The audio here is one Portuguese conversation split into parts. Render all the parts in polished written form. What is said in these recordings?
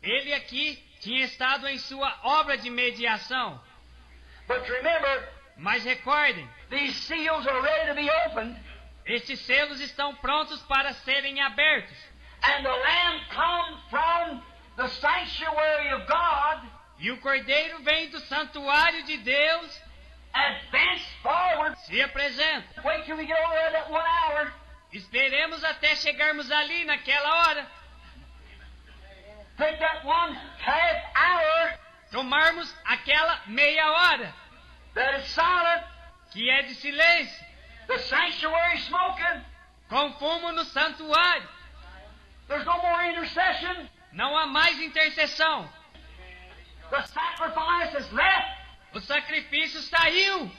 Ele aqui tinha estado em sua obra de mediação. But remember, Mas recordem, these seals are ready to be opened, estes selos estão prontos para serem abertos. and the Lamb comes from the sanctuary of God, E o Cordeiro vem do santuário de Deus, advanced forward. se apresenta. Wait till we get over there that 1 hour. Esperemos até chegarmos ali naquela hora. Take that 1/2 hour Tomarmos aquela meia hora, that is silent, que é de silêncio, the sanctuary smoking. com fumo no santuário. There's no more intercession. Não há mais intercessão. The sacrifice is left. O sacrifício saiu.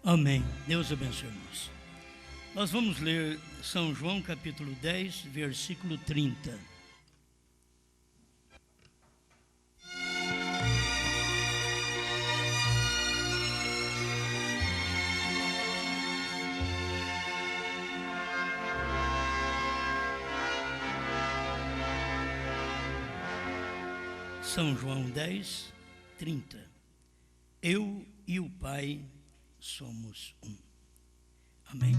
Amém. Deus abençoe, irmãos. Nós vamos ler São João capítulo 10, versículo 30. São João 10, 30. Eu e o Pai somos um. Amém.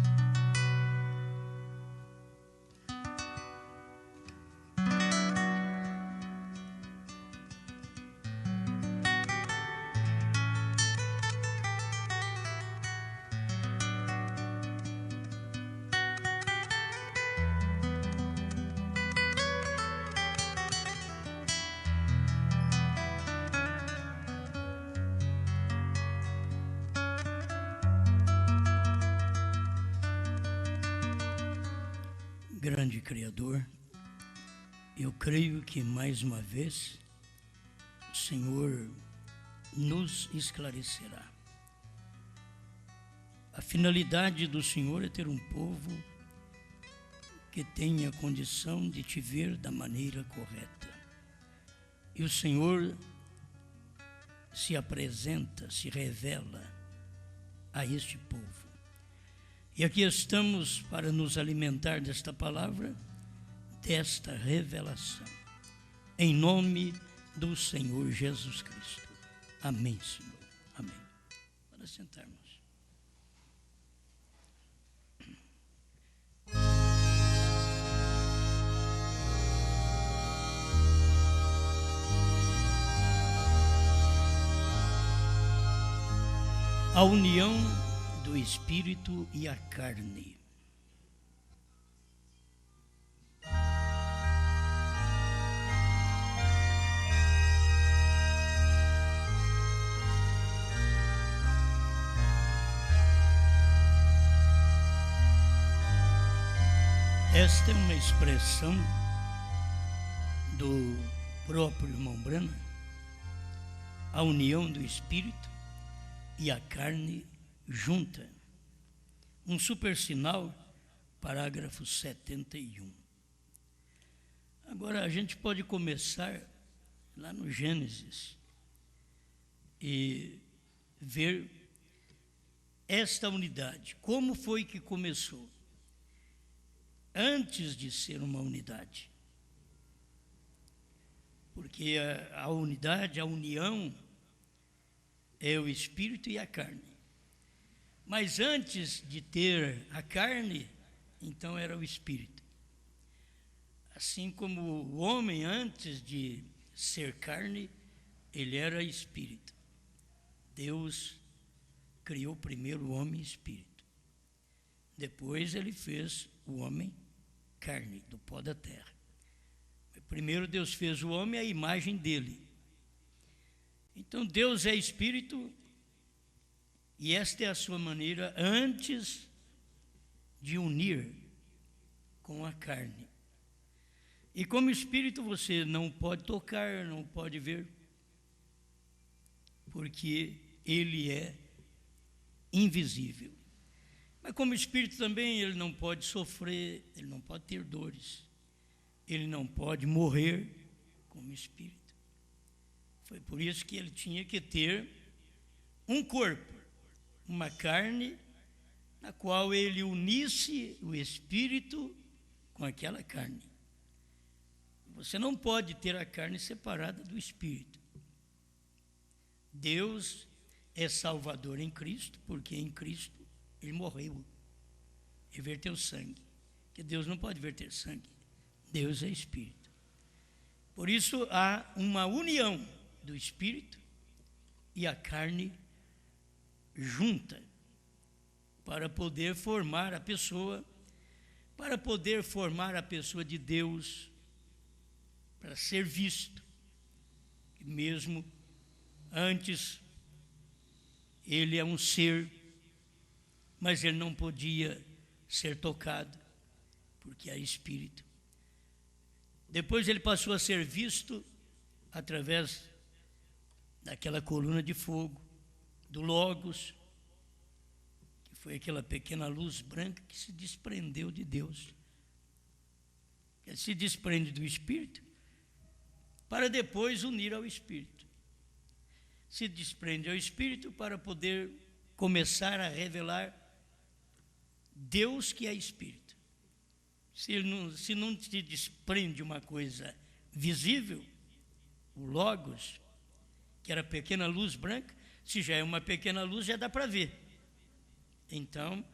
Grande Criador, eu creio que mais uma vez o Senhor nos esclarecerá. A finalidade do Senhor é ter um povo que tenha condição de te ver da maneira correta. E o Senhor se apresenta, se revela a este povo. E aqui estamos para nos alimentar desta palavra, desta revelação. Em nome do Senhor Jesus Cristo. Amém, Senhor. Amém. Para sentarmos. A união do Espírito e a carne. Esta é uma expressão do próprio irmão Branham, a união do Espírito e a carne junta. Um super sinal, parágrafo 71. Agora a gente pode começar lá no Gênesis e ver esta unidade. Como foi que começou? Antes de ser uma unidade. Porque a unidade, a união, é o Espírito e a carne. Mas antes de ter a carne, então era o Espírito. Assim como o homem, antes de ser carne, ele era Espírito. Deus criou primeiro o homem Espírito. Depois ele fez o homem carne, do pó da terra. Primeiro Deus fez o homem à imagem dele. Então Deus é Espírito. E esta é a sua maneira antes de unir com a carne. E como espírito você não pode tocar, não pode ver, porque ele é invisível. Mas como espírito também ele não pode sofrer, ele não pode ter dores, ele não pode morrer como espírito. Foi por isso que ele tinha que ter um corpo, uma carne, na qual ele unisse o espírito com aquela carne. Você não pode ter a carne separada do espírito. Deus é Salvador em Cristo, porque em Cristo Ele morreu e verteu sangue. Porque Deus não pode verter sangue. Deus é espírito. Por isso há uma união do espírito e a carne junta para poder formar a pessoa, de Deus, para ser visto. Mesmo antes, ele é um ser, mas ele não podia ser tocado, porque é espírito. Depois ele passou a ser visto através daquela coluna de fogo, do Logos, que foi aquela pequena luz branca que se desprendeu de Deus. Ele se desprende do Espírito para depois unir ao Espírito. Se desprende ao Espírito para poder começar a revelar Deus, que é Espírito. Se não se desprende uma coisa visível, o Logos, que era a pequena luz branca, se já é uma pequena luz, já dá para ver. Então,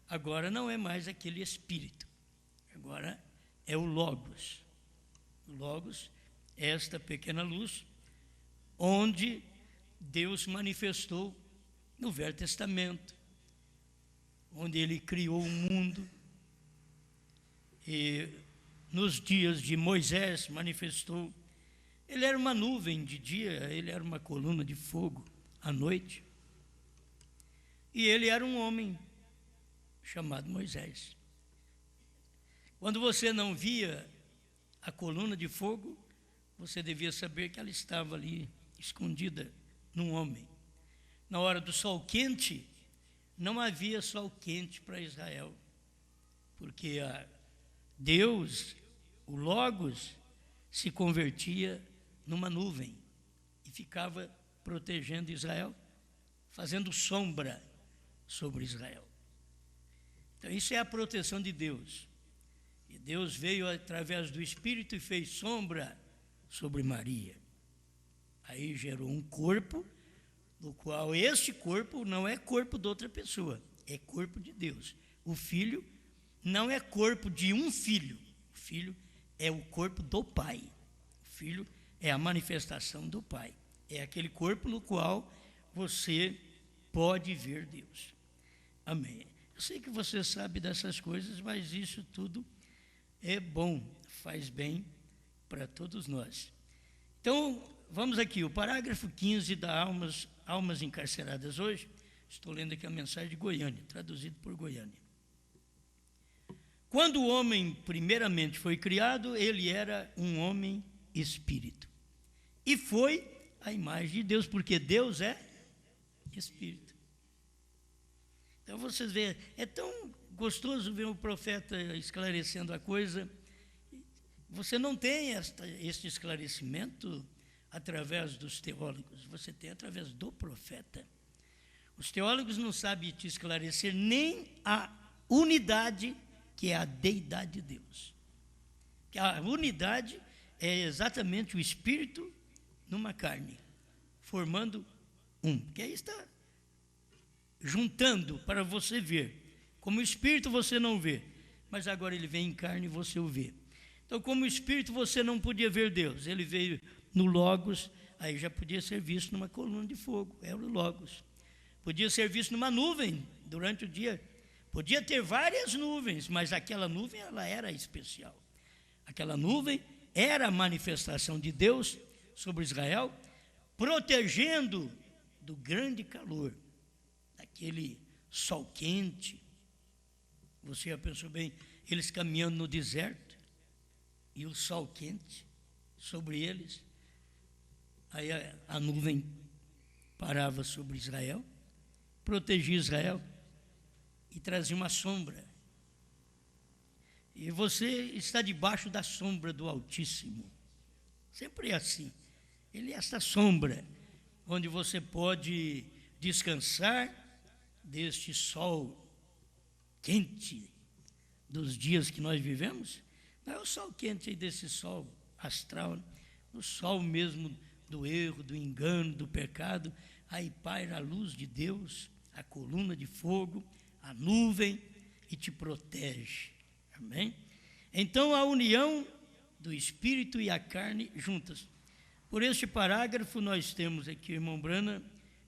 agora não é mais aquele Espírito, agora é o Logos. O Logos é esta pequena luz, onde Deus manifestou no Velho Testamento, onde Ele criou o mundo, e nos dias de Moisés manifestou. Ele era uma nuvem de dia, ele era uma coluna de fogo à noite. E ele era um homem chamado Moisés. Quando você não via a coluna de fogo, você devia saber que ela estava ali, escondida num homem. Na hora do sol quente, não havia sol quente para Israel, porque Deus, o Logos, se convertia numa nuvem e ficava protegendo Israel, fazendo sombra sobre Israel. Então isso é a proteção de Deus. E Deus veio através do Espírito e fez sombra sobre Maria. Aí gerou um corpo, no qual este corpo não é corpo de outra pessoa, é corpo de Deus. O Filho não é corpo de um filho, o Filho é o corpo do Pai. O Filho é a manifestação do Pai. É aquele corpo no qual você pode ver Deus. Amém. Eu sei que você sabe dessas coisas, mas isso tudo é bom, faz bem para todos nós. Então, vamos aqui, o parágrafo 15 da Almas Encarceradas hoje. Estou lendo aqui a mensagem de Goiânia, traduzido por Goiânia. Quando o homem primeiramente foi criado, ele era um homem espírito. E foi a imagem de Deus, porque Deus é espírito. Então vocês veem, é tão gostoso ver o profeta esclarecendo a coisa. Você não tem este esclarecimento através dos teólogos, você tem através do profeta. Os teólogos não sabem te esclarecer nem a unidade, que é a deidade de Deus. Que a unidade é exatamente o Espírito numa carne, formando um. Que aí está juntando para você ver. Como o Espírito você não vê, mas agora ele vem em carne e você o vê. Então, como o Espírito você não podia ver Deus, ele veio no Logos, aí já podia ser visto numa coluna de fogo, era o Logos. Podia ser visto numa nuvem durante o dia. Podia ter várias nuvens, mas aquela nuvem ela era especial. Aquela nuvem era a manifestação de Deus sobre Israel, protegendo do grande calor, daquele sol quente. Você já pensou bem, eles caminhando no deserto, e o sol quente sobre eles. Aí a nuvem parava sobre Israel, protegia Israel e trazia uma sombra. E você está debaixo da sombra do Altíssimo. Sempre é assim. Ele é esta sombra, onde você pode descansar deste sol quente dos dias que nós vivemos. Não é o sol quente aí desse sol astral, no sol mesmo do erro, do engano, do pecado, aí paira a luz de Deus, a coluna de fogo, a nuvem, e te protege. Amém? Então, a união do espírito e a carne juntas. Por este parágrafo, nós temos aqui, irmão Brana,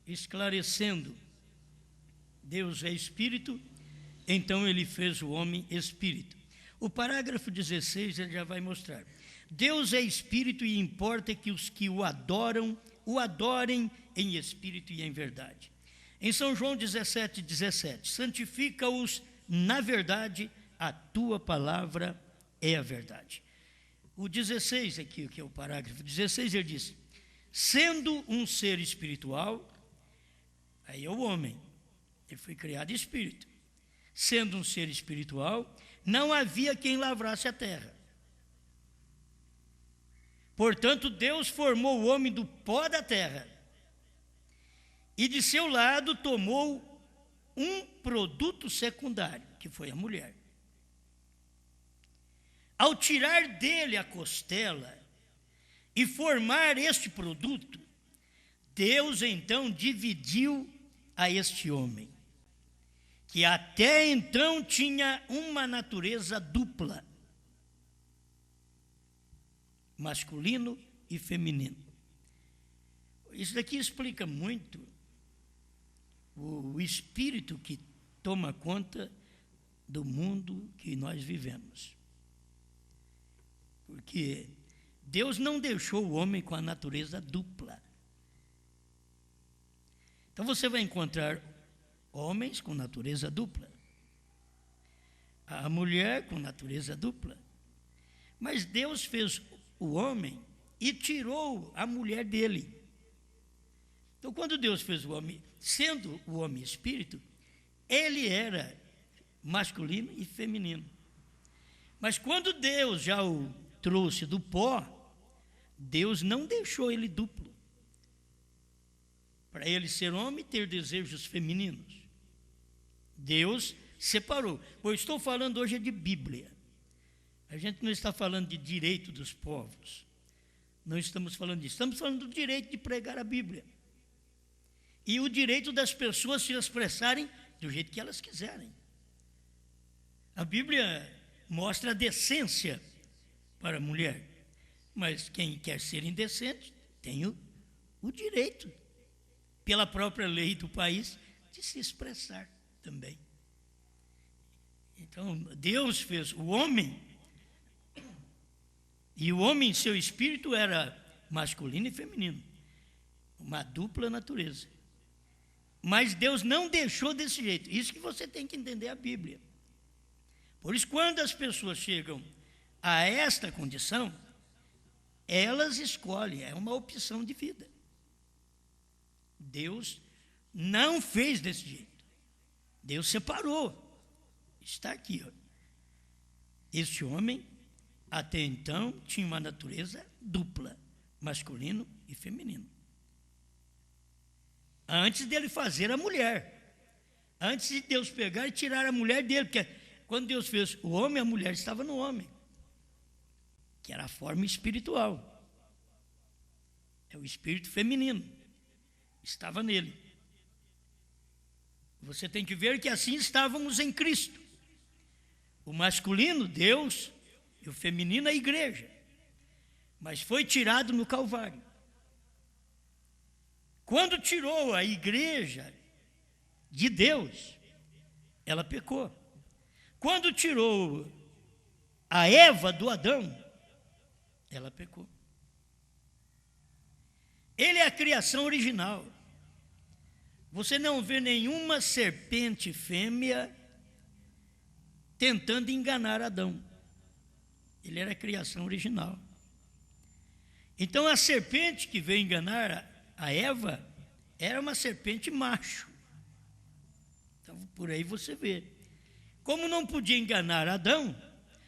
esclarecendo: Deus é espírito, então ele fez o homem espírito. O parágrafo 16 ele já vai mostrar: Deus é espírito e importa que os que o adorem em espírito e em verdade. Em São João 17:17, santifica-os na verdade, a tua palavra é a verdade. O 16 aqui, que é o parágrafo 16, ele diz: sendo um ser espiritual, aí é o homem, ele foi criado espírito. Sendo um ser espiritual, não havia quem lavrasse a terra. Portanto, Deus formou o homem do pó da terra e de seu lado tomou um produto secundário, que foi a mulher. Ao tirar dele a costela e formar este produto, Deus então dividiu a este homem, que até então tinha uma natureza dupla, masculino e feminino. Isso daqui explica muito o espírito que toma conta do mundo que nós vivemos. Porque Deus não deixou o homem com a natureza dupla. Então você vai encontrar homens com natureza dupla, a mulher com natureza dupla. Mas Deus fez o homem e tirou a mulher dele. Então, quando Deus fez o homem, sendo o homem espírito, ele era masculino e feminino. Mas quando Deus já o trouxe do pó, Deus não deixou ele duplo, para ele ser homem e ter desejos femininos. Deus separou. Pois estou falando hoje de Bíblia. A gente não está falando de direito dos povos. Não estamos falando disso. Estamos falando do direito de pregar a Bíblia. E o direito das pessoas se expressarem do jeito que elas quiserem. A Bíblia mostra a decência para a mulher. Mas quem quer ser indecente tem o direito, pela própria lei do país, de se expressar também. Então, Deus fez o homem, e o homem, seu espírito, era masculino e feminino, uma dupla natureza. Mas Deus não deixou desse jeito. Isso que você tem que entender a Bíblia. Por isso, quando as pessoas chegam a esta condição, elas escolhem, é uma opção de vida. Deus não fez desse jeito. Deus separou. Está aqui, ó. Este homem, até então, tinha uma natureza dupla, masculino e feminino. Antes dele fazer a mulher. Antes de Deus pegar e tirar a mulher dele, porque quando Deus fez o homem, a mulher estava no homem, que era a forma espiritual. É o espírito feminino, estava nele. Você tem que ver que assim estávamos em Cristo. O masculino, Deus, e o feminino, a igreja. Mas foi tirado no Calvário. Quando tirou a igreja de Deus, ela pecou. Quando tirou a Eva do Adão, ela pecou. Ele é a criação original. Você não vê nenhuma serpente fêmea tentando enganar Adão. Ele era a criação original. Então a serpente que veio enganar a Eva era uma serpente macho. Então por aí você vê. Como não podia enganar Adão,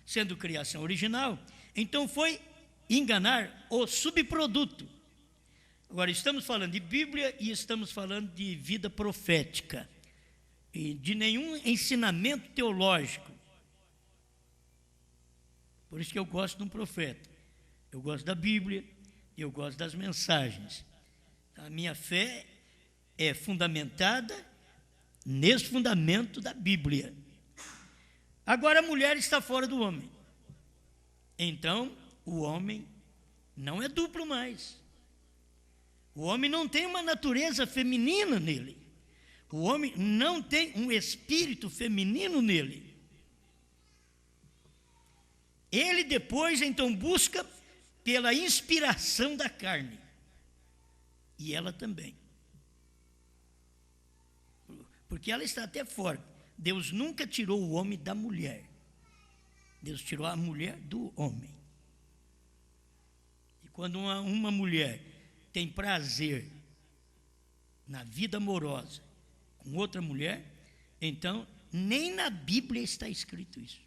sendo criação original, então foi enganar o subproduto. Agora, estamos falando de Bíblia e estamos falando de vida profética, e de nenhum ensinamento teológico. Por isso que eu gosto de um profeta. Eu gosto da Bíblia, eu gosto das mensagens. A minha fé é fundamentada nesse fundamento da Bíblia. Agora a mulher está fora do homem. Então, o homem não é duplo mais. O homem não tem uma natureza feminina nele. O homem não tem um espírito feminino nele. Ele depois, então, busca pela inspiração da carne. E ela também. Porque ela está até fora. Deus nunca tirou o homem da mulher. Deus tirou a mulher do homem. E quando uma mulher tem prazer na vida amorosa com outra mulher, então nem na Bíblia está escrito isso.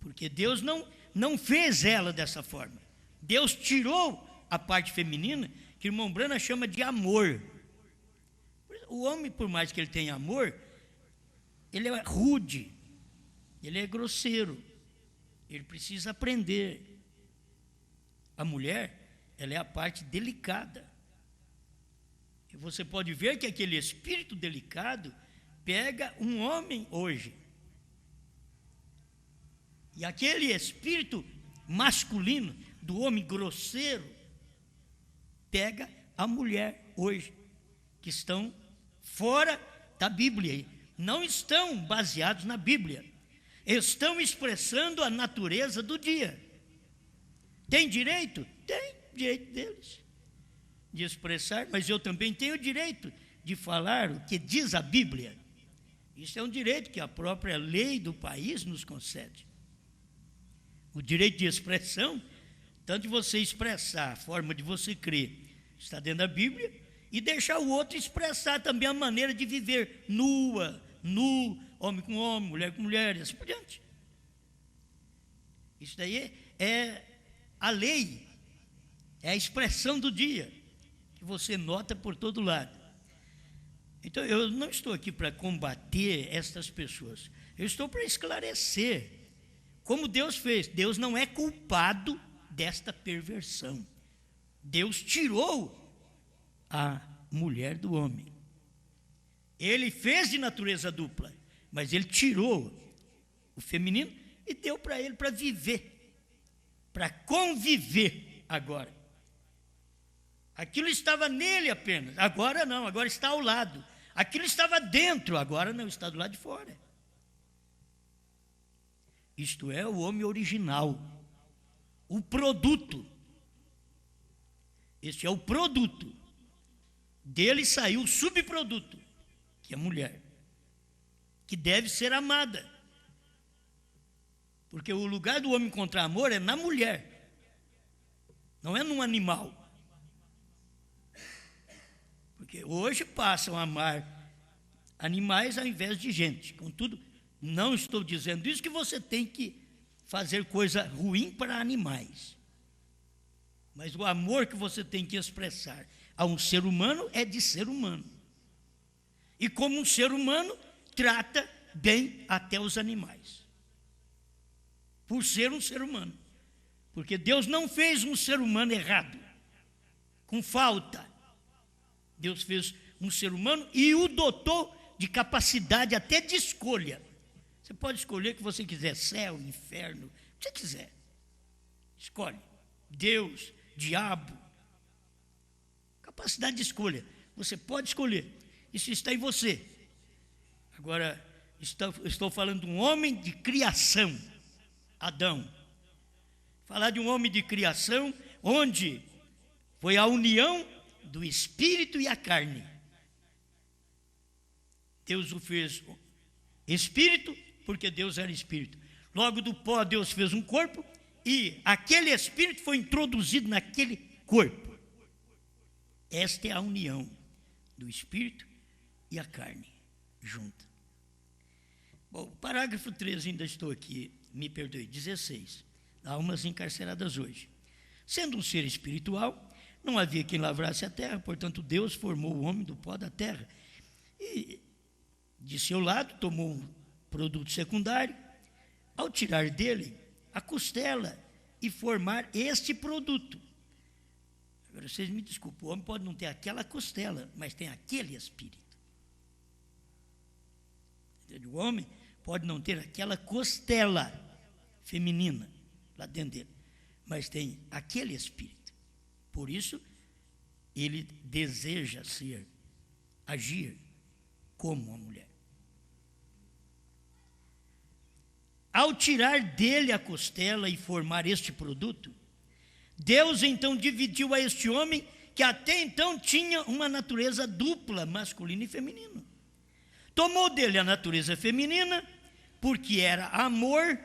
Porque Deus não fez ela dessa forma. Deus tirou a parte feminina, que o irmão Brana chama de amor. O homem, por mais que ele tenha amor, ele é rude, ele é grosseiro, ele precisa aprender. A mulher, ela é a parte delicada. E você pode ver que aquele espírito delicado pega um homem hoje. E aquele espírito masculino do homem grosseiro pega a mulher hoje, que estão fora da Bíblia, não estão baseados na Bíblia, estão expressando a natureza do dia. Tem direito? Tem direito deles de expressar, mas eu também tenho direito de falar o que diz a Bíblia. Isso é um direito que a própria lei do país nos concede. O direito de expressão, tanto de você expressar a forma de você crer, está dentro da Bíblia, e deixar o outro expressar também a maneira de viver nu, homem com homem, mulher com mulher, e assim por diante. Isso daí é a lei, é a expressão do dia, que você nota por todo lado. Então, eu não estou aqui para combater estas pessoas, eu estou para esclarecer como Deus fez. Deus não é culpado desta perversão. Deus tirou a mulher do homem. Ele fez de natureza dupla, mas ele tirou o feminino e deu para ele para viver, para conviver agora. Aquilo estava nele apenas, agora não, agora está ao lado. Aquilo estava dentro, agora não, está do lado de fora. Isto é o homem original, o produto. Este é o produto. Dele saiu o subproduto, que é a mulher, que deve ser amada. Porque o lugar do homem encontrar amor é na mulher, não é num animal. Porque hoje passam a amar animais ao invés de gente. Contudo, não estou dizendo isso que você tem que fazer coisa ruim para animais. Mas o amor que você tem que expressar a um ser humano é de ser humano. E como um ser humano, trata bem até os animais. Por ser um ser humano. Porque Deus não fez um ser humano errado, com falta. Deus fez um ser humano e o dotou de capacidade até de escolha. Você pode escolher o que você quiser, céu, inferno, o que você quiser. Escolhe. Deus, diabo. Capacidade de escolha. Você pode escolher. Isso está em você. Agora, estou falando de um homem de criação, Adão. Falar de um homem de criação, onde foi a união do espírito e a carne. Deus o fez espírito, porque Deus era espírito. Logo do pó, Deus fez um corpo, e aquele espírito foi introduzido naquele corpo. Esta é a união do espírito e a carne junta. Bom, parágrafo 13, ainda estou aqui, me perdoe, 16. Almas encarceradas hoje. Sendo um ser espiritual, não havia quem lavrasse a terra, portanto Deus formou o homem do pó da terra. E de seu lado tomou um produto secundário, ao tirar dele a costela e formar este produto. Agora, vocês me desculpem, o homem pode não ter aquela costela, mas tem aquele espírito. O homem pode não ter aquela costela feminina lá dentro dele, mas tem aquele espírito. Por isso, ele deseja agir como uma mulher. Ao tirar dele a costela e formar este produto, Deus então dividiu a este homem, que até então tinha uma natureza dupla, masculino e feminino. Tomou dele a natureza feminina, porque era amor,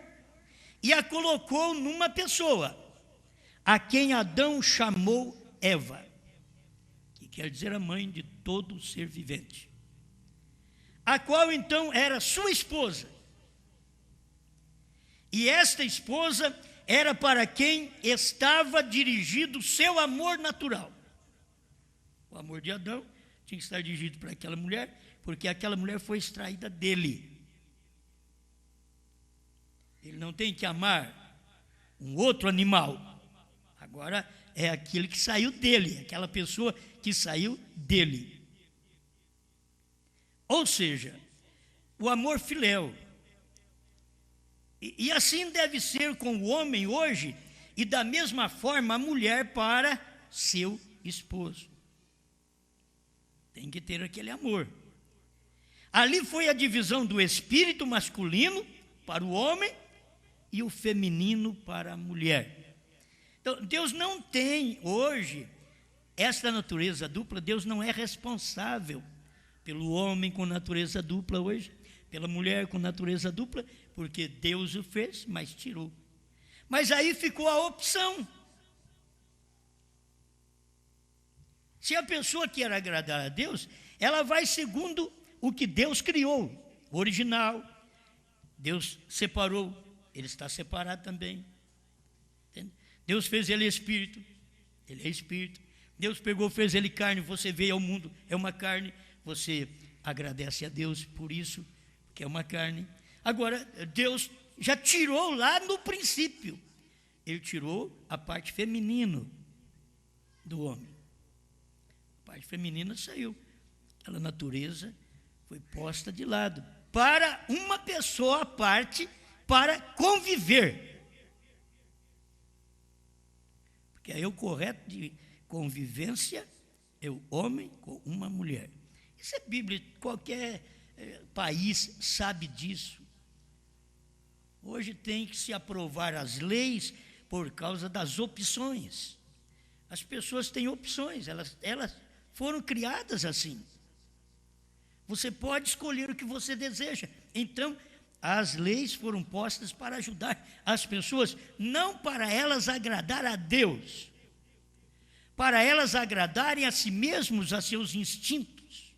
e a colocou numa pessoa, a quem Adão chamou Eva, que quer dizer a mãe de todo ser vivente, a qual então era sua esposa. E esta esposa era para quem estava dirigido o seu amor natural. O amor de Adão tinha que estar dirigido para aquela mulher, porque aquela mulher foi extraída dele. Ele não tem que amar um outro animal. Agora é aquele que saiu dele, aquela pessoa que saiu dele. Ou seja, o amor filéu. E assim deve ser com o homem hoje, e da mesma forma a mulher para seu esposo. Tem que ter aquele amor. Ali foi a divisão do espírito masculino para o homem e o feminino para a mulher. Então, Deus não tem hoje esta natureza dupla. Deus não é responsável pelo homem com natureza dupla hoje, pela mulher com natureza dupla, porque Deus o fez, mas tirou. Mas aí ficou a opção. Se a pessoa quer agradar a Deus, ela vai segundo o que Deus criou, o original. Deus separou, ele está separado também. Entende? Deus fez ele espírito, ele é espírito. Deus pegou, fez ele carne, você veio ao mundo, é uma carne, você agradece a Deus por isso, que é uma carne. Agora, Deus já tirou lá no princípio, ele tirou a parte feminina do homem. A parte feminina saiu, aquela natureza foi posta de lado, para uma pessoa à parte, para conviver. Porque aí o correto de convivência é o homem com uma mulher. Isso é Bíblia, qualquer país sabe disso. Hoje tem que se aprovar as leis por causa das opções. As pessoas têm opções, elas foram criadas assim. Você pode escolher o que você deseja. Então, as leis foram postas para ajudar as pessoas, não para elas agradar a Deus, para elas agradarem a si mesmos, a seus instintos,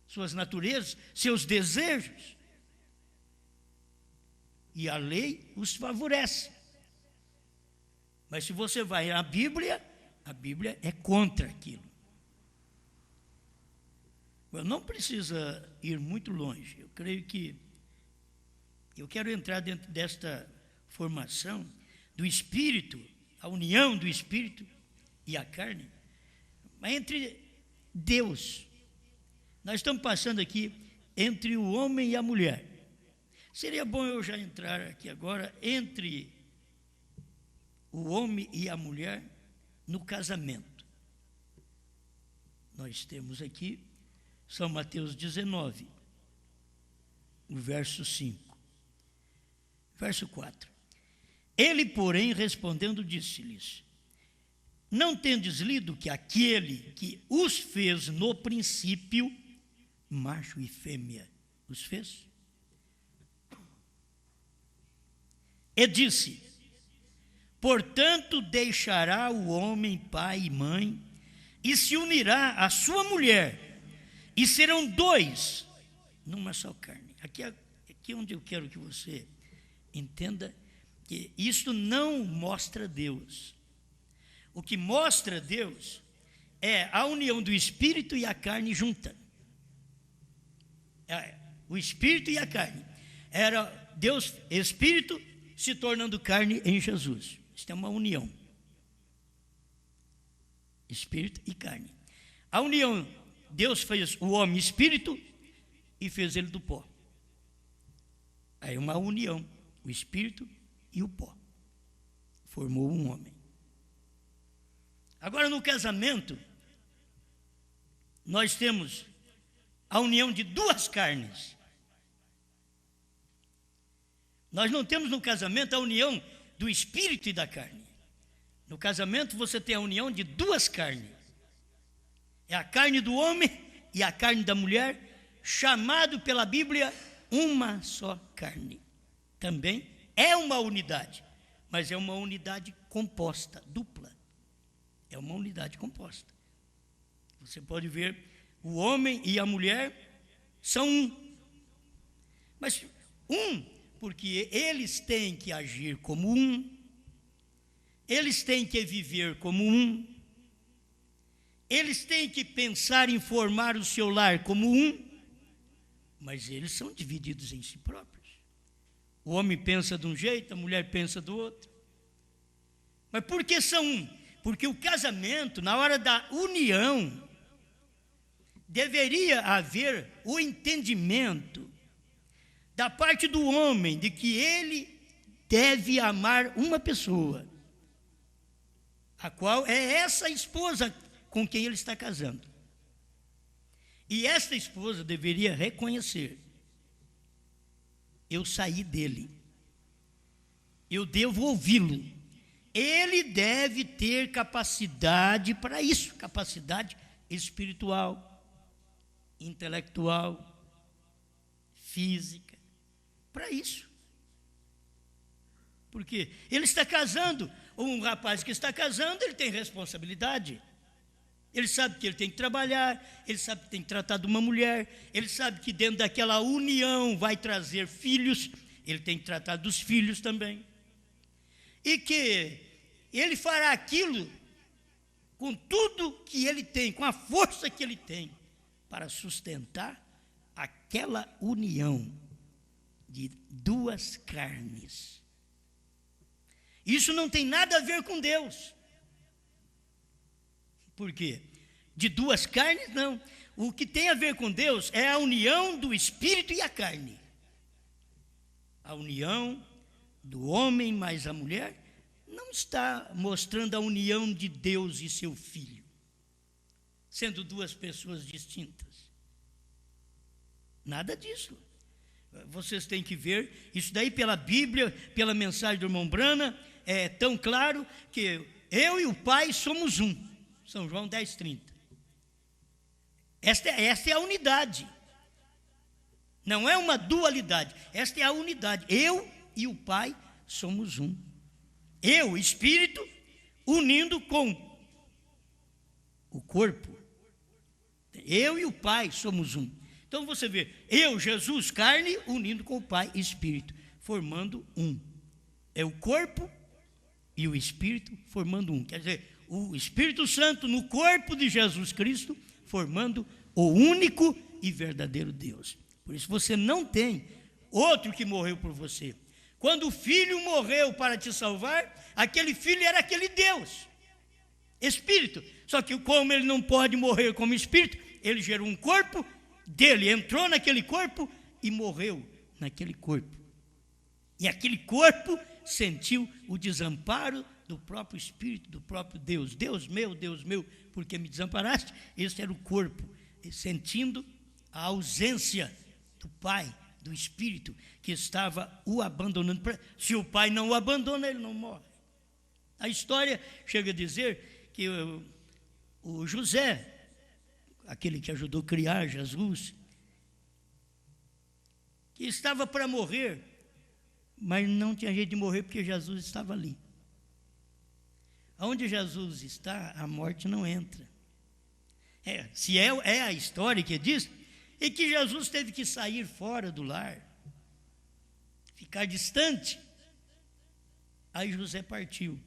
suas naturezas, seus desejos. E a lei os favorece. Mas se você vai à Bíblia, a Bíblia é contra aquilo. Não precisa ir muito longe. Eu creio que eu quero entrar dentro desta formação do Espírito, a união do Espírito e a carne, mas entre Deus. Nós estamos passando aqui entre o homem e a mulher. Seria bom eu já entrar aqui agora entre o homem e a mulher no casamento. Nós temos aqui São Mateus 19, o verso 5. Verso 4. Ele, porém, respondendo, disse-lhes: não tendes lido que aquele que os fez no princípio, macho e fêmea, os fez? E disse: portanto, deixará o homem pai e mãe, e se unirá à sua mulher, e serão dois numa só carne. Aqui onde eu quero que você entenda que isto não mostra Deus. O que mostra Deus é a união do Espírito e a carne junta. O Espírito e a carne. Era Deus, Espírito, se tornando carne em Jesus. Isso é uma união. Espírito e carne. A união, Deus fez o homem espírito e fez ele do pó. Aí uma união, o espírito e o pó. Formou um homem. Agora no casamento, nós temos a união de duas carnes. Nós não temos no casamento a união do espírito e da carne. No casamento você tem a união de duas carnes. É a carne do homem e a carne da mulher, chamado pela Bíblia uma só carne. Também é uma unidade, mas é uma unidade composta, dupla. É uma unidade composta. Você pode ver, o homem e a mulher são um. Mas porque eles têm que agir como um, eles têm que viver como um, eles têm que pensar em formar o seu lar como um, mas eles são divididos em si próprios. O homem pensa de um jeito, a mulher pensa do outro. Mas por que são um? Porque o casamento, na hora da união, deveria haver o entendimento da parte do homem de que ele deve amar uma pessoa, a qual é essa esposa com quem ele está casando. E esta esposa deveria reconhecer: eu saí dele, eu devo ouvi-lo, ele deve ter capacidade para isso, capacidade espiritual, intelectual, física, para isso. Porque ele está casando, um rapaz que está casando, ele tem responsabilidade. Ele sabe que ele tem que trabalhar, ele sabe que tem que tratar de uma mulher, ele sabe que dentro daquela união vai trazer filhos, ele tem que tratar dos filhos também. E que ele fará aquilo com tudo que ele tem, com a força que ele tem, para sustentar aquela união de duas carnes. Isso não tem nada a ver com Deus. Por quê? De duas carnes, não. O que tem a ver com Deus é a união do espírito e a carne. A união do homem mais a mulher não está mostrando a união de Deus e seu filho, sendo duas pessoas distintas. Nada disso. Vocês têm que ver, isso daí pela Bíblia, pela mensagem do irmão Brana, é tão claro que eu e o Pai somos um. São João 10:30. Esta é a unidade. Não é uma dualidade. Esta é a unidade. Eu e o Pai somos um. Eu, Espírito, unindo com o corpo. Eu e o Pai somos um. Então você vê, eu, Jesus, carne, unindo com o Pai, Espírito, formando um. É o corpo e o Espírito formando um. Quer dizer, o Espírito Santo no corpo de Jesus Cristo, formando o único e verdadeiro Deus. Por isso você não tem outro que morreu por você. Quando o Filho morreu para te salvar, aquele Filho era aquele Deus, Espírito. Só que como ele não pode morrer como Espírito, ele gerou um corpo dele, entrou naquele corpo e morreu naquele corpo. E aquele corpo sentiu o desamparo do próprio Espírito, do próprio Deus. Deus meu, porque me desamparaste? Esse era o corpo, sentindo a ausência do Pai, do Espírito, que estava o abandonando. Se o Pai não o abandona, ele não morre. A história chega a dizer que o José, aquele que ajudou a criar Jesus, que estava para morrer, mas não tinha jeito de morrer porque Jesus estava ali. Onde Jesus está, a morte não entra. Se é a história que diz, é que Jesus teve que sair fora do lar, ficar distante. Aí José partiu.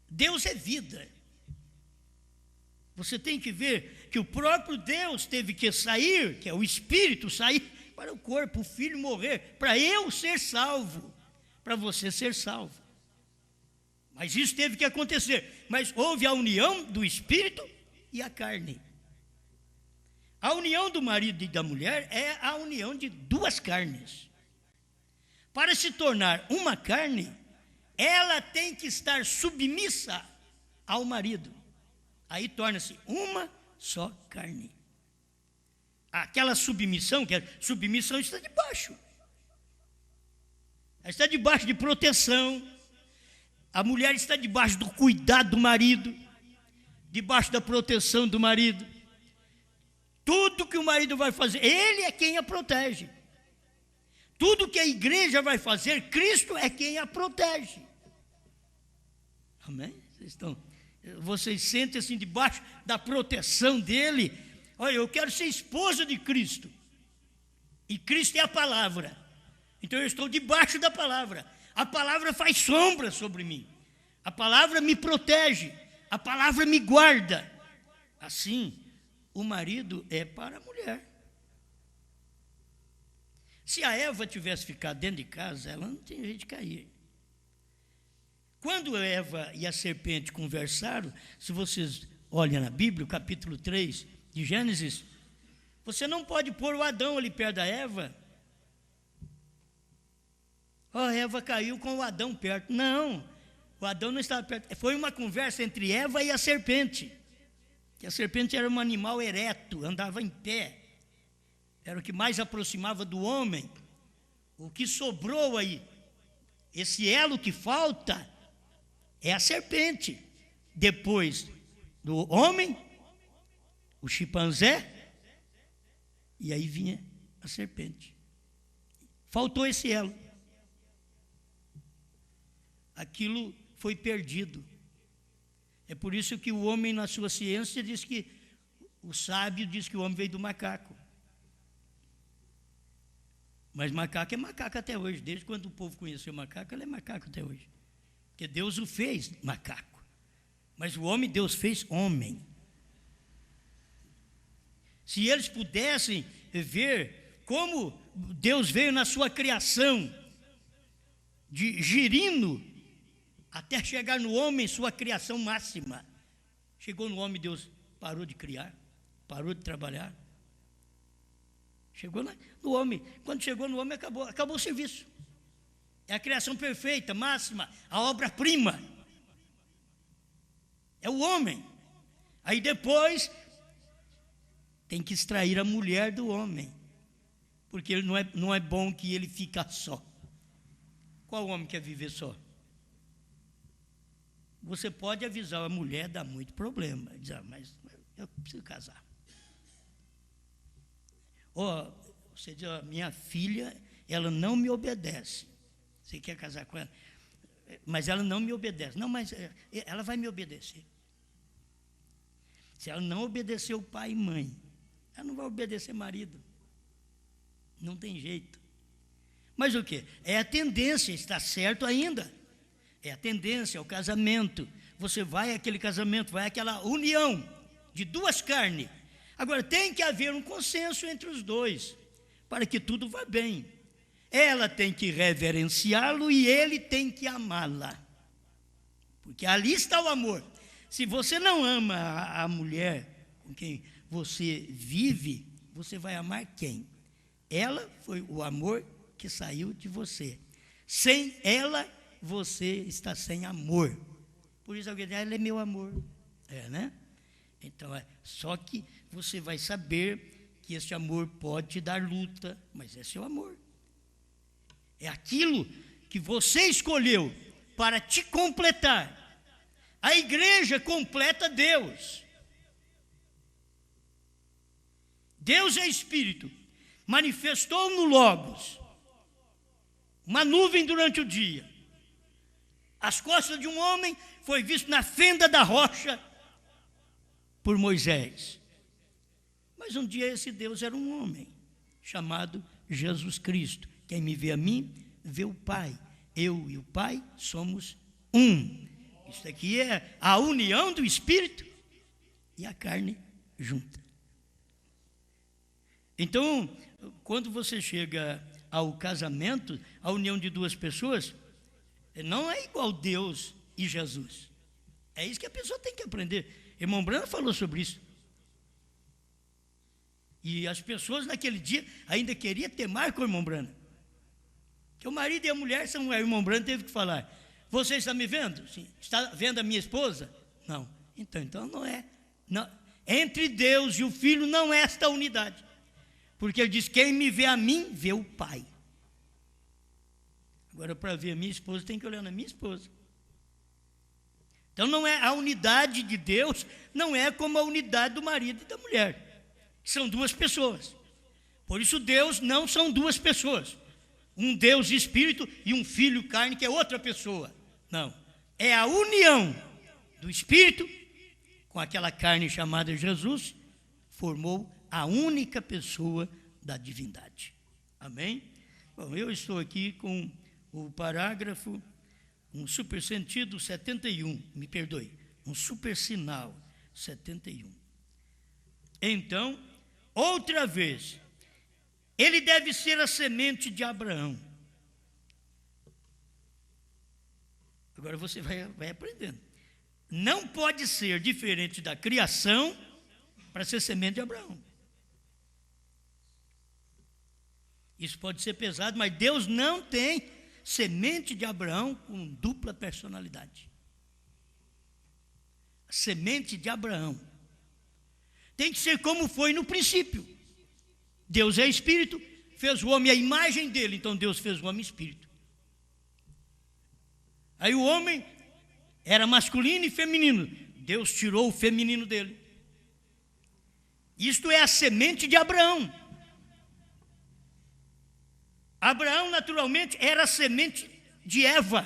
Deus é vida. Você tem que ver que o próprio Deus teve que sair, que é o Espírito, sair para o corpo, o Filho morrer, para eu ser salvo, para você ser salvo. Mas isso teve que acontecer. Mas houve a união do espírito e a carne. A união do marido e da mulher é a união de duas carnes. Para se tornar uma carne, ela tem que estar submissa ao marido. Aí torna-se uma só carne. Aquela submissão, que a submissão está debaixo. Ela está debaixo de proteção. A mulher está debaixo do cuidado do marido, debaixo da proteção do marido. Tudo que o marido vai fazer, ele é quem a protege. Tudo que a igreja vai fazer, Cristo é quem a protege. Amém? Vocês sentem assim debaixo da proteção dele. Olha, eu quero ser esposa de Cristo. E Cristo é a palavra. Então eu estou debaixo da palavra. A palavra faz sombra sobre mim. A palavra me protege. A palavra me guarda. Assim, o marido é para a mulher. Se a Eva tivesse ficado dentro de casa, ela não tinha jeito de cair. Quando Eva e a serpente conversaram, se vocês olham na Bíblia, o capítulo 3 de Gênesis, você não pode pôr o Adão ali perto da Eva. A Eva caiu com o Adão perto. Não, o Adão não estava perto. Foi uma conversa entre Eva e a serpente. Que a serpente era um animal ereto, andava em pé. Era o que mais aproximava do homem. O que sobrou aí, esse elo que falta, é a serpente. Depois do homem, o chimpanzé, e aí vinha a serpente. Faltou esse elo. Aquilo foi perdido. É por isso que o homem, na sua ciência, diz que o sábio diz que o homem veio do macaco. Mas macaco é macaco até hoje. Desde quando o povo conheceu o macaco, ele é macaco até hoje. Porque Deus o fez macaco. Mas o homem, Deus fez homem. Se eles pudessem ver como Deus veio na sua criação, de girino, até chegar no homem, sua criação máxima. Chegou no homem, Deus parou de criar, parou de trabalhar. Chegou no homem. Quando chegou no homem, acabou o serviço. É a criação perfeita, máxima, a obra-prima. É o homem. Aí depois, tem que extrair a mulher do homem. Porque ele não é bom que ele fique só. Qual homem quer viver só? Você pode avisar a mulher, dá muito problema. Diz, mas eu preciso casar. Você diz, minha filha, ela não me obedece. Você quer casar com ela? Mas ela não me obedece. Não, mas ela vai me obedecer. Se ela não obedecer o pai e mãe, ela não vai obedecer marido. Não tem jeito. Mas o quê? É a tendência, está certo ainda. É a tendência, é o casamento. Você vai àquele casamento, vai àquela união de duas carnes. Agora, tem que haver um consenso entre os dois, para que tudo vá bem. Ela tem que reverenciá-lo e ele tem que amá-la. Porque ali está o amor. Se você não ama a mulher com quem você vive, você vai amar quem? Ela foi o amor que saiu de você. Sem ela, você está sem amor. Por isso alguém diz, ela é meu amor. É, né? Então, só que você vai saber que esse amor pode te dar luta, mas é seu amor. É aquilo que você escolheu para te completar. A igreja completa Deus. Deus é Espírito. Manifestou no Logos uma nuvem durante o dia. As costas de um homem foi visto na fenda da rocha por Moisés. Mas um dia esse Deus era um homem chamado Jesus Cristo. Quem me vê a mim, vê o Pai. Eu e o Pai somos um. Isso aqui é a união do Espírito e a carne junta. Então, quando você chega ao casamento, a união de duas pessoas, Não é igual Deus e Jesus. É isso que a pessoa tem que aprender. Irmão Branham falou sobre isso. E as pessoas naquele dia ainda queriam temar com o irmão Branham. Que o marido e a mulher são. O irmão Branham teve que falar: você está me vendo? Sim. Está vendo a minha esposa? Não. Então não é. Não. Entre Deus e o Filho não é esta unidade. Porque ele diz: quem me vê a mim, vê o Pai. Agora, para ver a minha esposa, tem que olhar na minha esposa. Então não é a unidade de Deus, não é como a unidade do marido e da mulher. São duas pessoas. Por isso Deus não são duas pessoas. Um Deus Espírito e um Filho carne, que é outra pessoa. Não. É a união do Espírito com aquela carne chamada Jesus, formou a única pessoa da divindade. Amém? Bom, eu estou aqui com o parágrafo, um super sentido 71, me perdoe, um super sinal 71. Então, outra vez, ele deve ser a semente de Abraão. Agora você vai aprendendo. Não pode ser diferente da criação para ser semente de Abraão. Isso pode ser pesado, mas Deus não tem semente de Abraão com dupla personalidade. A semente de Abraão tem que ser como foi no princípio. Deus é espírito, fez o homem à imagem dele, então Deus fez o homem espírito. Aí o homem era masculino e feminino, Deus tirou o feminino dele. Isto é a semente de Abraão. Abraão, naturalmente, era a semente de Eva.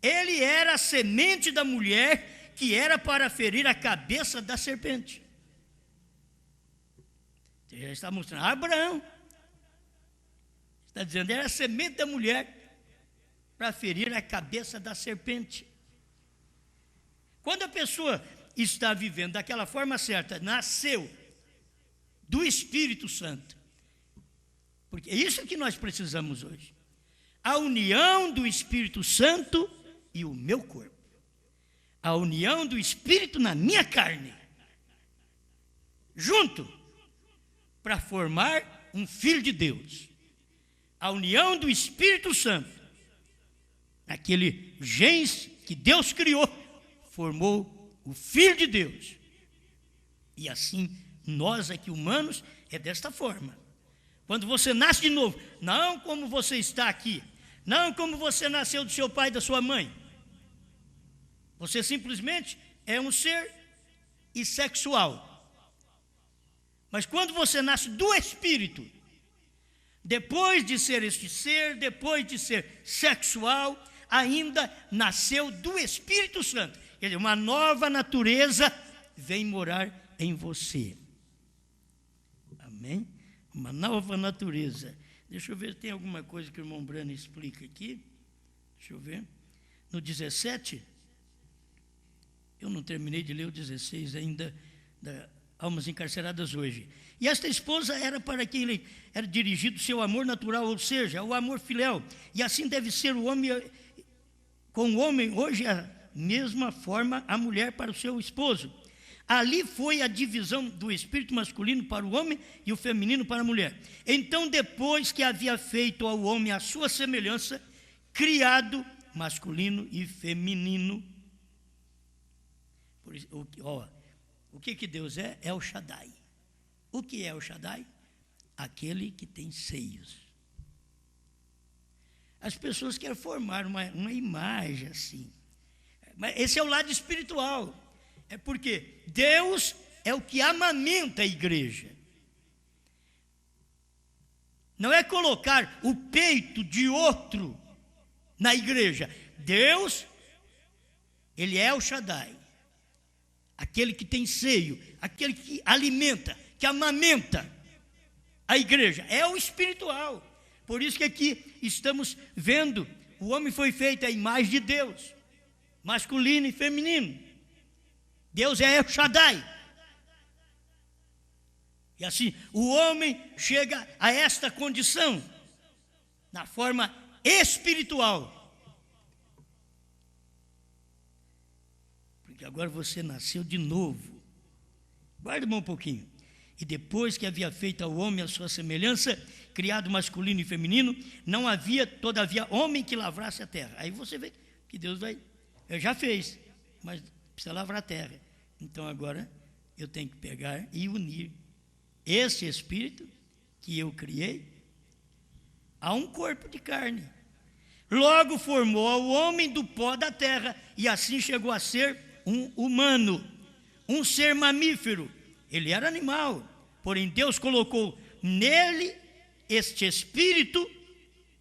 Ele era a semente da mulher que era para ferir a cabeça da serpente. Ele já está mostrando, Abraão está dizendo, era a semente da mulher para ferir a cabeça da serpente. Quando a pessoa está vivendo daquela forma certa, nasceu do Espírito Santo, porque é isso que nós precisamos hoje. A união do Espírito Santo e o meu corpo. A união do Espírito na minha carne. Junto. Para formar um filho de Deus. A união do Espírito Santo. Aquele genes que Deus criou. Formou o Filho de Deus. E assim, nós aqui humanos, é desta forma. Quando você nasce de novo, não como você está aqui, não como você nasceu do seu pai e da sua mãe. Você simplesmente é um ser assexual. Mas quando você nasce do Espírito, depois de ser este ser, depois de ser sexual, ainda nasceu do Espírito Santo. Quer dizer, uma nova natureza vem morar em você. Amém? Uma nova natureza. Deixa eu ver, tem alguma coisa que o irmão Branham explica aqui. Deixa eu ver. No 17, eu não terminei de ler o 16 ainda, da Almas Encarceradas hoje. E esta esposa era para quem ele era dirigido seu amor natural, ou seja, o amor filial. E assim deve ser o homem, com o homem, hoje a mesma forma, a mulher para o seu esposo. Ali foi a divisão do espírito masculino para o homem e o feminino para a mulher. Então, depois que havia feito ao homem a sua semelhança, criado masculino e feminino. Por isso, o que Deus é? É o Shaddai. O que é o Shaddai? Aquele que tem seios. As pessoas querem formar uma imagem assim. Mas esse é o lado espiritual. É porque Deus é o que amamenta a igreja. Não é colocar o peito de outro na igreja. Deus, Ele é o Shaddai. Aquele que tem seio, aquele que alimenta, que amamenta a igreja. É o espiritual. Por isso que aqui estamos vendo, o homem foi feito à imagem de Deus, masculino e feminino. Deus é El Shaddai. E assim, o homem chega a esta condição, na forma espiritual. Porque agora você nasceu de novo. Guarda um pouquinho. E depois que havia feito ao homem a sua semelhança, criado masculino e feminino, não havia, todavia, homem que lavrasse a terra. Aí você vê que Deus já fez, mas precisa lavrar a terra. Então agora eu tenho que pegar e unir esse espírito que eu criei a um corpo de carne. Logo formou ao homem do pó da terra, e assim chegou a ser um humano, um ser mamífero. Ele era animal, porém Deus colocou nele este espírito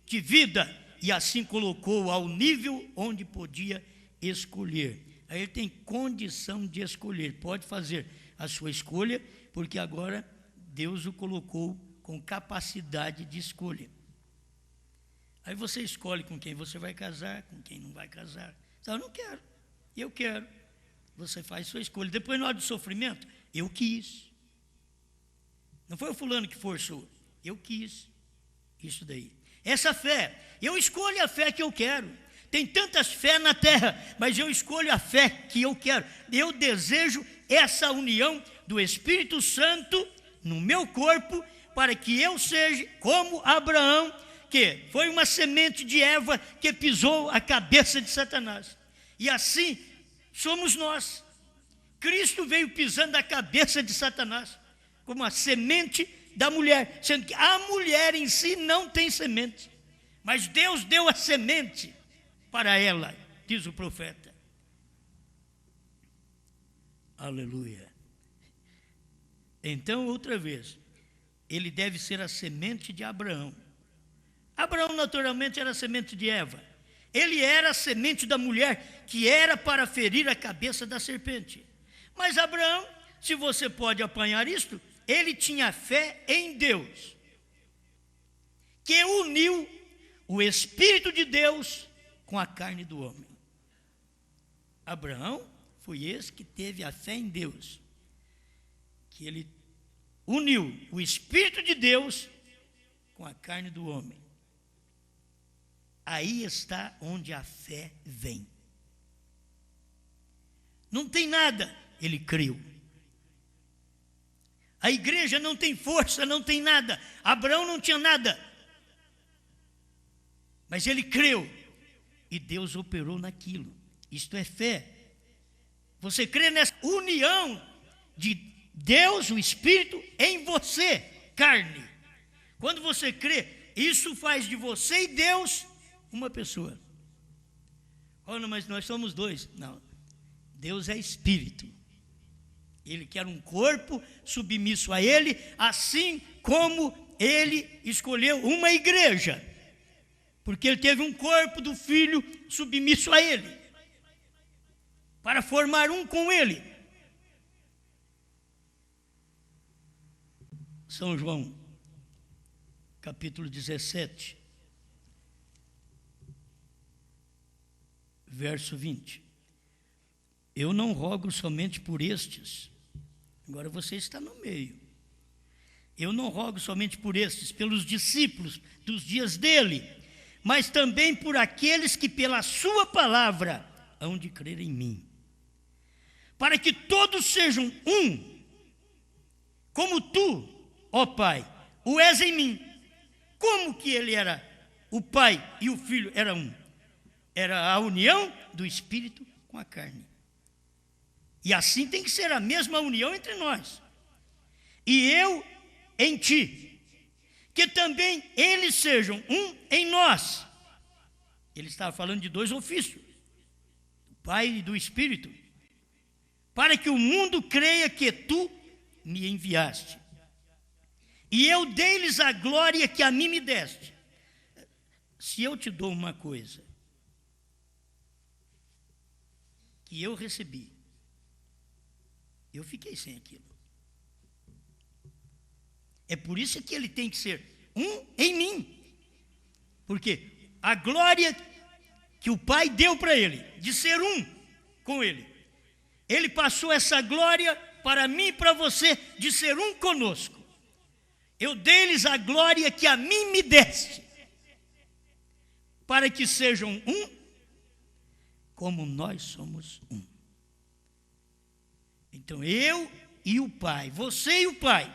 de vida, e assim colocou ao nível onde podia escolher. Aí ele tem condição de escolher, pode fazer a sua escolha, porque agora Deus o colocou com capacidade de escolha. Aí você escolhe com quem você vai casar, com quem não vai casar. Então, eu não quero, eu quero. Você faz sua escolha. Depois, na hora do sofrimento, eu quis. Não foi o fulano que forçou, eu quis. Isso daí. Essa fé, eu escolho a fé que eu quero. Tem tantas fé na terra, mas eu escolho a fé que eu quero. Eu desejo essa união do Espírito Santo no meu corpo, para que eu seja como Abraão, que foi uma semente de Eva que pisou a cabeça de Satanás. E assim somos nós. Cristo veio pisando a cabeça de Satanás, como a semente da mulher, sendo que a mulher em si não tem semente, mas Deus deu a semente para ela, diz o profeta. Aleluia. Então, outra vez, ele deve ser a semente de Abraão. Abraão naturalmente era a semente de Eva. Ele era a semente da mulher que era para ferir a cabeça da serpente. Mas Abraão, se você pode apanhar isto, ele tinha fé em Deus, que uniu o Espírito de Deus com a carne do homem. Abraão foi esse que teve a fé em Deus, que ele uniu o Espírito de Deus com a carne do homem. Aí está onde a fé vem. Não tem nada, ele creu. A igreja não tem força, não tem nada. Abraão não tinha nada, mas ele creu, e Deus operou naquilo. Isto é fé. Você crê nessa união de Deus, o Espírito, em você, carne. Quando você crê, isso faz de você e Deus uma pessoa. Olha, mas nós somos dois. Não, Deus é Espírito. Ele quer um corpo submisso a Ele, assim como Ele escolheu uma igreja, porque Ele teve um corpo do Filho submisso a Ele, para formar um com Ele. São João, capítulo 17, verso 20. Eu não rogo somente por estes. Agora você está no meio. Eu não rogo somente por estes, pelos discípulos dos dias dele, mas também por aqueles que pela sua palavra hão de crer em mim, para que todos sejam um, como tu, ó Pai, o és em mim. Como que ele era, o Pai e o Filho eram um? Era a união do Espírito com a carne. E assim tem que ser a mesma união entre nós. E eu em ti, que também eles sejam um em nós. Ele estava falando de dois ofícios, do Pai e do Espírito, para que o mundo creia que tu me enviaste. E eu dei-lhes a glória que a mim me deste. Se eu te dou uma coisa que eu recebi, eu fiquei sem aquilo. É por isso que ele tem que ser um em mim. Porque a glória que o Pai deu para ele, de ser um com ele, ele passou essa glória para mim e para você, de ser um conosco. Eu dei-lhes a glória que a mim me deste, para que sejam um, como nós somos um. Então eu e o Pai, você e o Pai,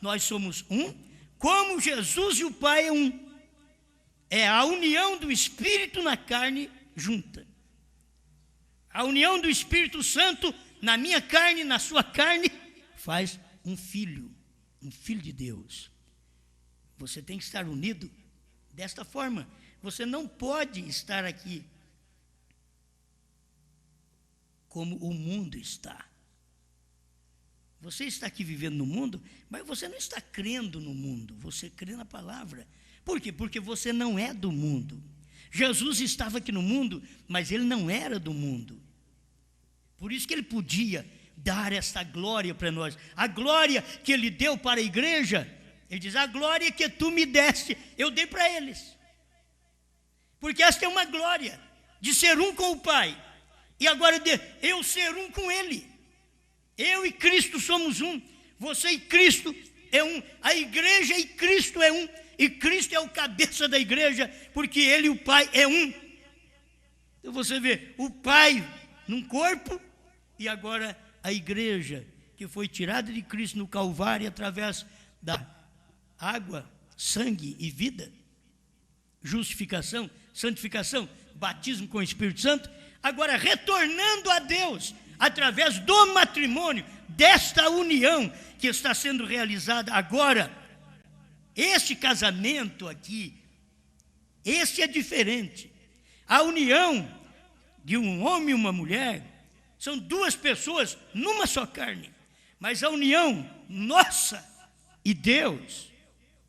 nós somos um, como Jesus e o Pai é um. É a união do Espírito na carne junta. A união do Espírito Santo na minha carne, na sua carne, faz um filho de Deus. Você tem que estar unido desta forma. Você não pode estar aqui como o mundo está. Você está aqui vivendo no mundo, mas você não está crendo no mundo, você crê na palavra. Por quê? Porque você não é do mundo. Jesus estava aqui no mundo, mas ele não era do mundo. Por isso que ele podia dar essa glória para nós. A glória que ele deu para a igreja, ele diz, a glória que tu me deste, eu dei para eles. Porque esta é uma glória de ser um com o Pai. E agora de eu ser um com ele. Eu e Cristo somos um. Você e Cristo é um. A igreja e Cristo é um. E Cristo é o cabeça da igreja, porque ele e o Pai é um. Então você vê o Pai num corpo e agora a igreja que foi tirada de Cristo no Calvário através da água, sangue e vida, justificação, santificação, batismo com o Espírito Santo, agora retornando a Deus através do matrimônio, desta união que está sendo realizada agora. Este casamento aqui, esse é diferente. A união de um homem e uma mulher são duas pessoas numa só carne. Mas a união nossa e Deus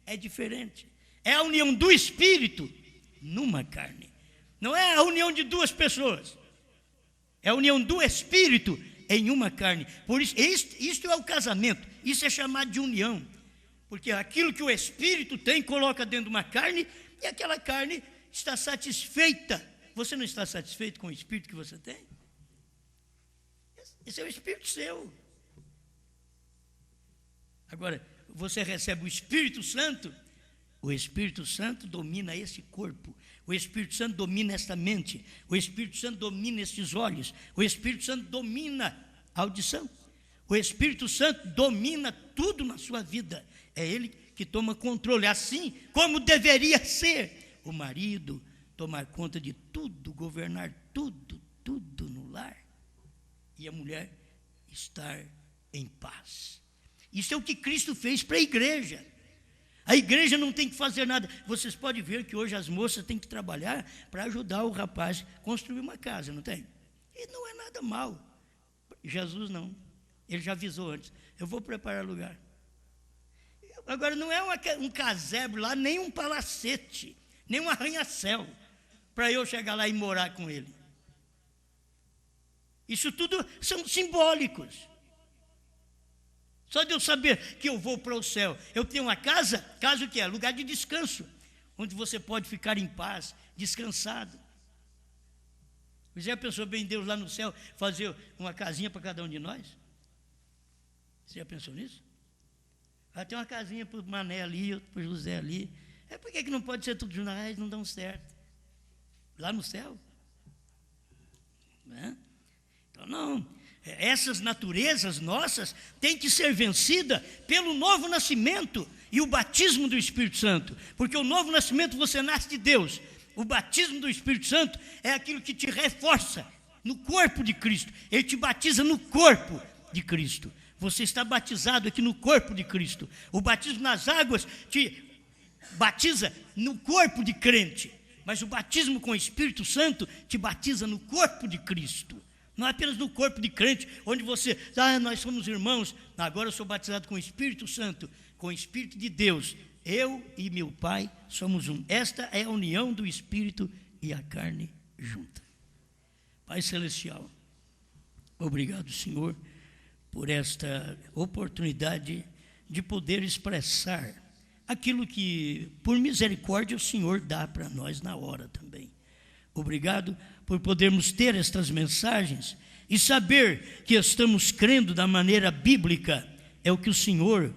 é diferente. É a união do Espírito numa carne. Não é a união de duas pessoas. É a união do Espírito em uma carne. Por isso, isto é o casamento. Isso é chamado de união. Porque aquilo que o Espírito tem, coloca dentro de uma carne, e aquela carne está satisfeita. Você não está satisfeito com o Espírito que você tem? Esse é o Espírito seu. Agora, você recebe o Espírito Santo domina esse corpo. O Espírito Santo domina esta mente. O Espírito Santo domina estes olhos. O Espírito Santo domina a audição. O Espírito Santo domina tudo na sua vida. É ele que toma controle, assim como deveria ser o marido, tomar conta de tudo, governar tudo no lar, e a mulher estar em paz. Isso é o que Cristo fez para a igreja. A igreja não tem que fazer nada. Vocês podem ver que hoje as moças têm que trabalhar para ajudar o rapaz a construir uma casa, não tem? E não é nada mal. Jesus não, ele já avisou antes, eu vou preparar lugar. Agora, não é um casebre lá, nem um palacete, nem um arranha-céu, para eu chegar lá e morar com ele. Isso tudo são simbólicos. Só de eu saber que eu vou para o céu, eu tenho uma casa o que é? Lugar de descanso, onde você pode ficar em paz, descansado. Você já pensou bem Deus lá no céu fazer uma casinha para cada um de nós? Você já pensou nisso? Tem uma casinha para o Mané ali, outra para o José ali. Por que não pode ser tudo junto? Não dão certo. Lá no céu. Né? Então não. Essas naturezas nossas têm que ser vencidas pelo novo nascimento e o batismo do Espírito Santo. Porque o novo nascimento você nasce de Deus. O batismo do Espírito Santo é aquilo que te reforça no corpo de Cristo. Ele te batiza no corpo de Cristo. Você está batizado aqui no corpo de Cristo. O batismo nas águas te batiza no corpo de crente. Mas o batismo com o Espírito Santo te batiza no corpo de Cristo. Não é apenas no corpo de crente, onde você, nós somos irmãos. Agora eu sou batizado com o Espírito Santo, com o Espírito de Deus. Eu e meu Pai somos um. Esta é a união do Espírito e a carne junta. Pai Celestial, obrigado, Senhor, por esta oportunidade de poder expressar aquilo que, por misericórdia, o Senhor dá para nós na hora também. Obrigado por podermos ter estas mensagens e saber que estamos crendo da maneira bíblica. É o que o Senhor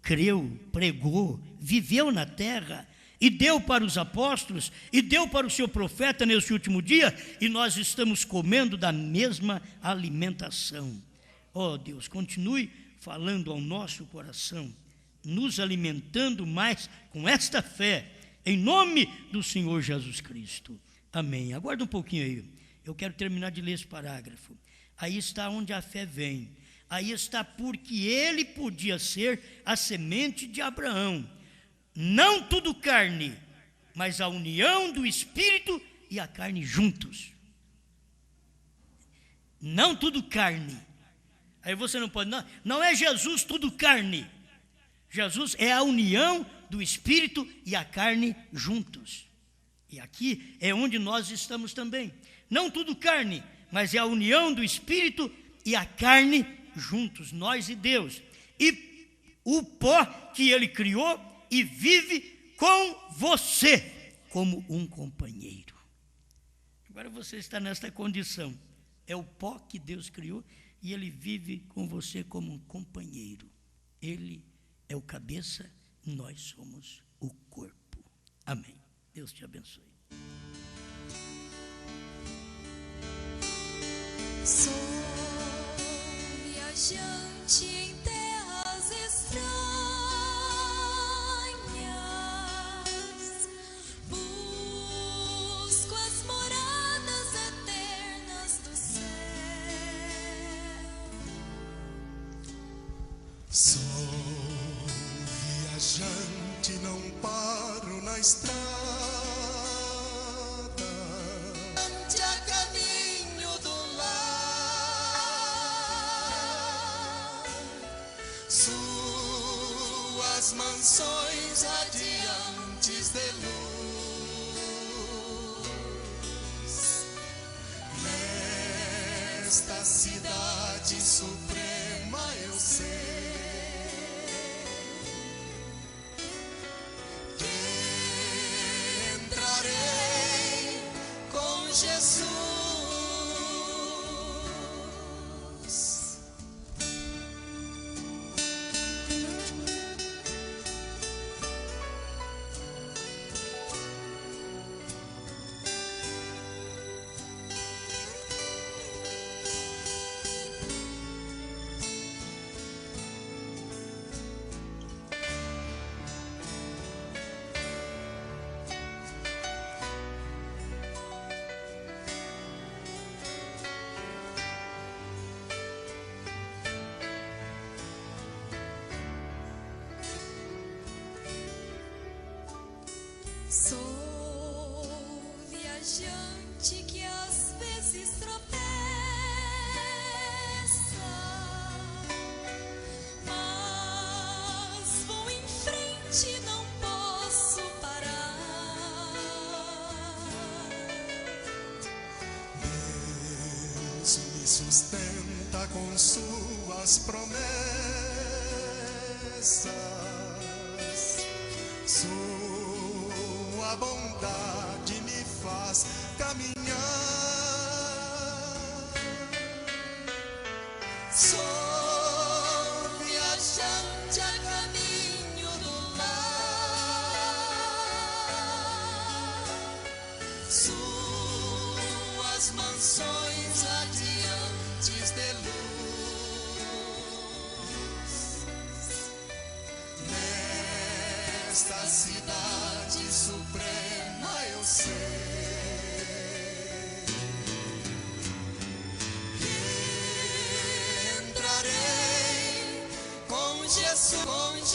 creu, pregou, viveu na terra. e deu para os apóstolos, e deu para o seu profeta nesse último dia, e nós estamos comendo da mesma alimentação. Ó Deus, continue falando ao nosso coração, nos alimentando mais com esta fé, em nome do Senhor Jesus Cristo. Amém. Aguarda um pouquinho aí, eu quero terminar de ler esse parágrafo. Aí está onde a fé vem, aí está porque ele podia ser a semente de Abraão, não tudo carne, mas a união do Espírito e a carne juntos. Não tudo carne. Aí você não pode, não é Jesus tudo carne. Jesus é a união do Espírito e a carne juntos. E aqui é onde nós estamos também. Não tudo carne, mas é a união do Espírito e a carne juntos, nós e Deus. E o pó que ele criou e vive com você como um companheiro. Agora você está nesta condição. É o pó que Deus criou e ele vive com você como um companheiro. Ele é o cabeça, nós somos o corpo. Amém. Deus te abençoe. Sou viajante em terras estranhas, busco as moradas eternas do céu. Sou viajante, não paro na estrada, A caminho do lar, suas mansões radiantes de luz, nesta cidade suprema eu sei que entrarei com Jesus. Sou viajante que às vezes tropeça, mas vou em frente, não posso parar. Deus me sustenta com suas promessas, sua bondade me faz caminhar. Sou viajante a caminho do lar, Suas mansões radiantes de luz, nesta cidade suprema eu sei que entrarei com Jesus,